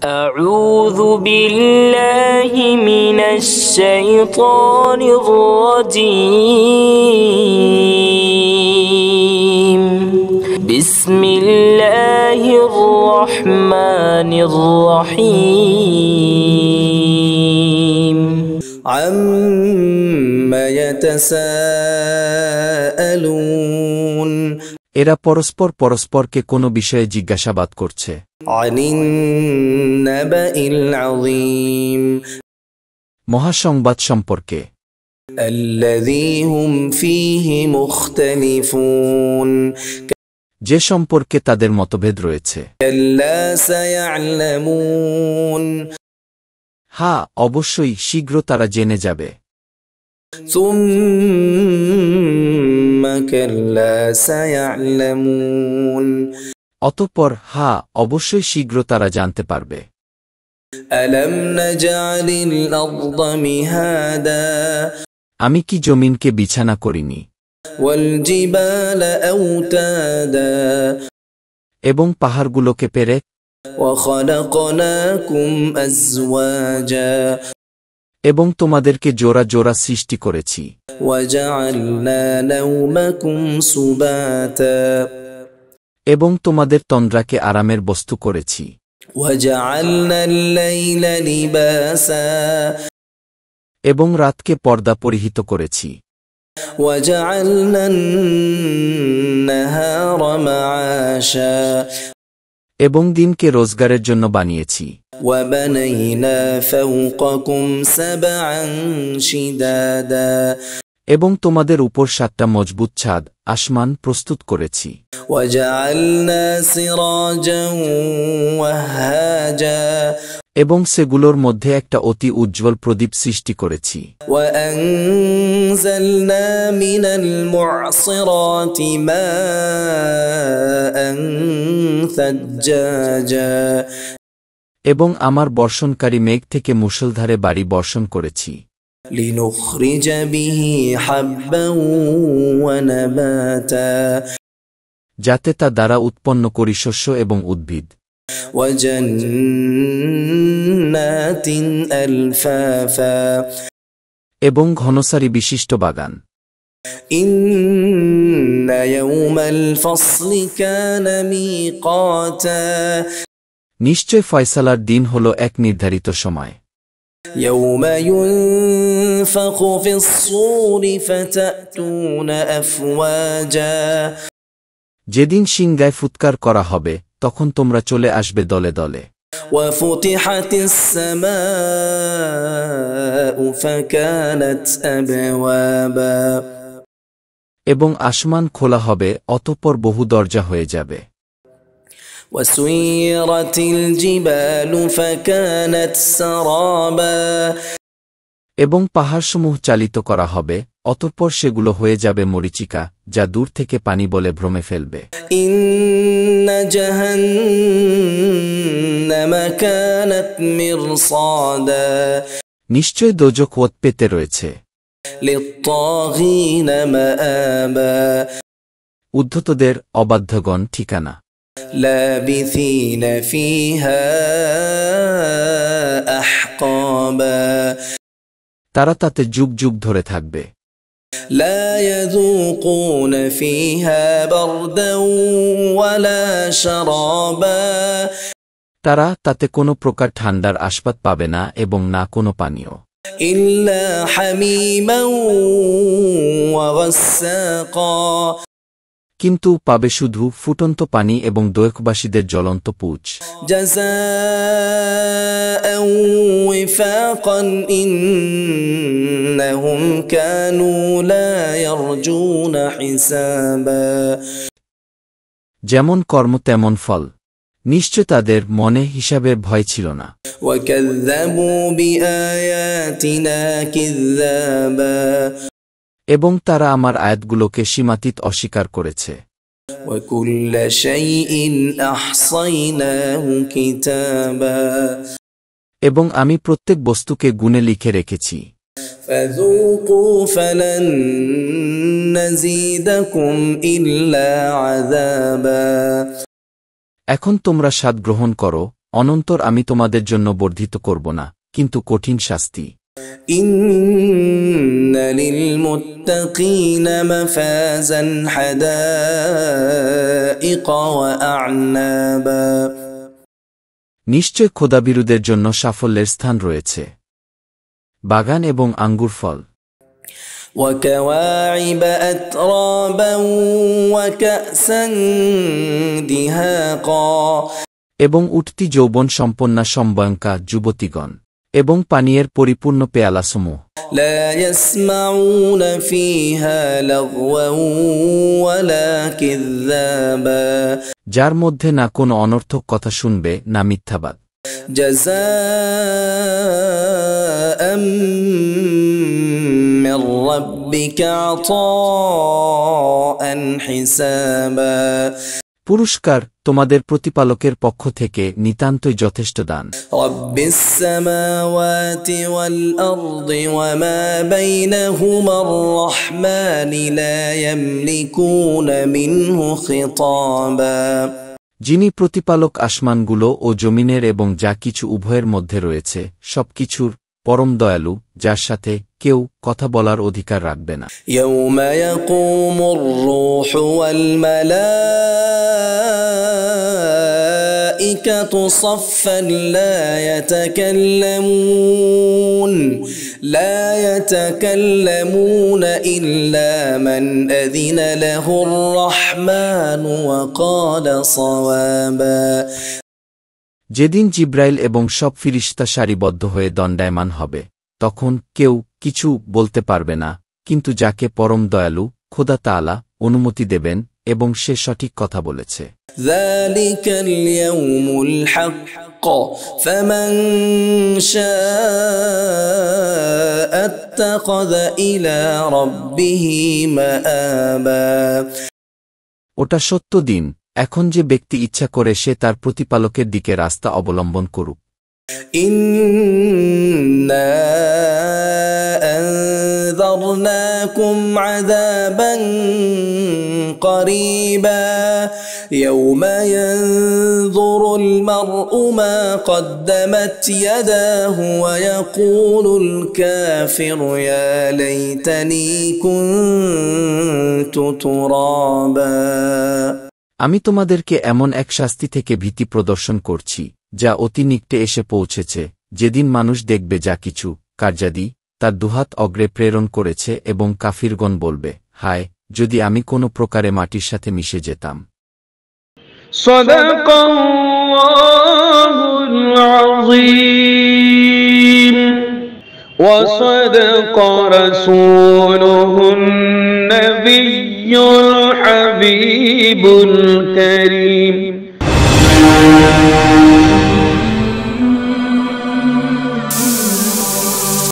أعوذ بالله من الشيطان الرجيم بسم الله الرحمن الرحيم عما يتساءلون এরা পরস্পর পরস্পরকে কোনো বিষয়ে জিজ্ঞাসাবাদ করছে। عن النبأ العظيم মহাসংবাদ সম্পর্কে। الذي هم فيه مختلفون যে সম্পর্কে তাদের মতভেদ রয়েছে। كلا سيعلمون হ্যাঁ, অবশ্যই শীঘ্র তারা জেনে যাবে। ثم كلا سيعلمون অতঃপর হ্যাঁ, অবশ্যই শীঘ্র তারা জানতে পারবে। ألم نجعل الأرض مهادا আমি কি জমিনকে বিছানা করিনি والجبال أوتادا এবং পাহাড়গুলোকে পেরেক وخلقناكم أزواجا এবং তোমাদেরকে জোড়া জোড়া সৃষ্টি করেছি। وجعلنا نومكم سباتا এবং তোমাদের তন্দ্রাকে আরামের বস্তু করেছি। وجعلنا الليل لباسا এবং রাতকে পর্দা পরিহিত করেছি। وجعلنا النهار معاشا এবং দিনকে রোজগারের জন্য বানিয়েছি। وبنينا فوقكم سبعا شدادا এবং তোমাদের উপর 7টা মজবুত ছাদ আসমান প্রস্তুত করেছি। وجعلنا سراجا وهاجا এবং সেগুলোর মধ্যে একটা অতি উজ্জ্বল প্রদীপ সৃষ্টি করেছি। وأنزلنا من المعصرات ماء ثجاجا এবং আমার বর্ষণকারী মেঘ থেকে মুষলধারে বাড়ি বর্ষণ করেছি। لنخرج به حبا ونباتا যাতে তা দ্বারা উৎপন্ন করি শস্য এবং উদ্ভিদ। وجنات ألفافا এবং ঘনসারি বিশিষ্ট বাগান। إن يوم الفصل كان ميقاتا নিশ্চয় ফয়সালার দিন হল এক নির্ধারিত সময়। يوم ينفخ في الصور فتأتون أفواجا যেদিন সিংগায় ফুৎকার করা হবে তখন তোমরা চলে আসবে দলে দলে। وفتحت السماء فكانت أبوابا এবং আসমান খোলা হবে, অতঃপর বহু দরজা হয়ে যাবে। وسيرت الجبال فكانت سرابا এবং পাহাড়সমূহ চালিত করা হবে, অতঃপর সেগুলো হয়ে যাবে মরীচিকা, যা দূর থেকে পানি বলে ভ্রমে ফেলবে। إن جهنم كانت مرصادا নিশ্চয় দোজখ ওত পেতে রয়েছে। للطاغين مآبا উদ্ধতদের অবাধ্যগণ ঠিকানা। لابثين فيها أحقابا তারা তাতে যুগ যুগ ধরে থাকবে। لا يذوقون فيها بردا ولا شرابا তারা তাতে কোনো প্রকার ঠান্ডার আস্বাদ পাবে না এবং না কোনো পানীয়। إلا حميما وغساقا কিন্তু পাবে শুধু ফুটন্ত পানি এবং দোয়েখবাসীদের জ্বলন্ত পুঁজ। جزاء وفاقا إنهم كانوا لا يرجون حسابا যেমন কর্ম তেমন ফল, নিশ্চয় তাদের মনে হিসাবের ভয় ছিল না। وكذبوا بآياتنا كذابا এবং তারা আমার আয়াতগুলোকে সীমাতীত অস্বীকার করেছে। وكل شيء أحصيناه كتابا এবং আমি প্রত্যেক বস্তুকে গুণে লিখে রেখেছি। فذوقوا فلن نزيدكم إلا عذابا এখন তোমরা স্বাদ গ্রহণ করো, অনন্তর আমি তোমাদের জন্য বর্ধিত করব না, কিন্তু কঠিন শাস্তি। ইন্না লিলমুত্তাকিনা মাফাজান হাদাইকা ওয়া আ'নাবা। নিশ্চয় খোদাবিরুদের জন্য সাফল্যের স্থান রয়েছে, বাগান এবং আঙ্গুর ফল। وكواعب أترابا وكأسا دهاقا। এবং উঠতি যৌবন সম্পন্না সম্বয়ঙ্কা যুবতীগণ, এবং পানীয়ের পরিপূর্ণ পেয়ালাসমূহ। لا يسمعون فيها لغوا ولا كذابا। যার মধ্যে না কোনো অনর্থক কথা শুনবে, না মিথ্যাবাদ। جزاء من ربك عطاء حسابا। পুরস্কার তোমাদের প্রতিপালকের পক্ষ থেকে নিতান্তই যথেষ্ট দান। رب السماوات والأرض وما بينهما الرحمن لا يملكون منه خطابا। যিনি প্রতিপালক আসমানগুলো ও জমিনের এবং যা কিছু উভয়ের মধ্যে রয়েছে সবকিছুর, পরম দয়ালু, যার সাথে কেউ কথা বলার অধিকার রাখবে না। يوم يقوم الروح والملائكة صفا لا يتكلمون إلا من أذن له الرحمن وقال صوابا। যেদিন জিব্রাইল এবং সব ফিরিশতা সারিবদ্ধ হয়ে দণ্ডায়মান হবে, তখন কেউ কিছু বলতে পারবে না, কিন্তু যাকে পরম দয়ালু খোদা তাআলা অনুমতি দেবেন এবং সে সঠিক কথা বলেছে। ذلك اليوم الحق فمن شاء اتخذ إلى ربه مآبا। ওটা সত্য দিন, এখন যে ব্যক্তি ইচ্ছা করে সে তার প্রতিপালকের দিকে রাস্তা অবলম্বন করুক। إنا أنذرناكم عذابا قريبا يوم ينظر المرء ما قدمت يداه ويقول الكافر يا ليتني كنت ترابا। আমি তোমাদেরকে এমন এক শাস্তি থেকে ভীতি প্রদর্শন করছি যা অতি নিকটে এসে পৌঁছেছে, যেদিন মানুষ দেখবে যা কিছু কার্যাদি তার দুহাত অগ্রে প্রেরণ করেছে, এবং কাফিরগণ বলবে, হায় যদি আমি কোনো প্রকারে মাটির সাথে মিশে যেতাম। সাদাকাল্লাহুল আযীম ওয়া সাদাকা রাসূলুহুন নাবিয়্যুল হাবিবুল কারীম।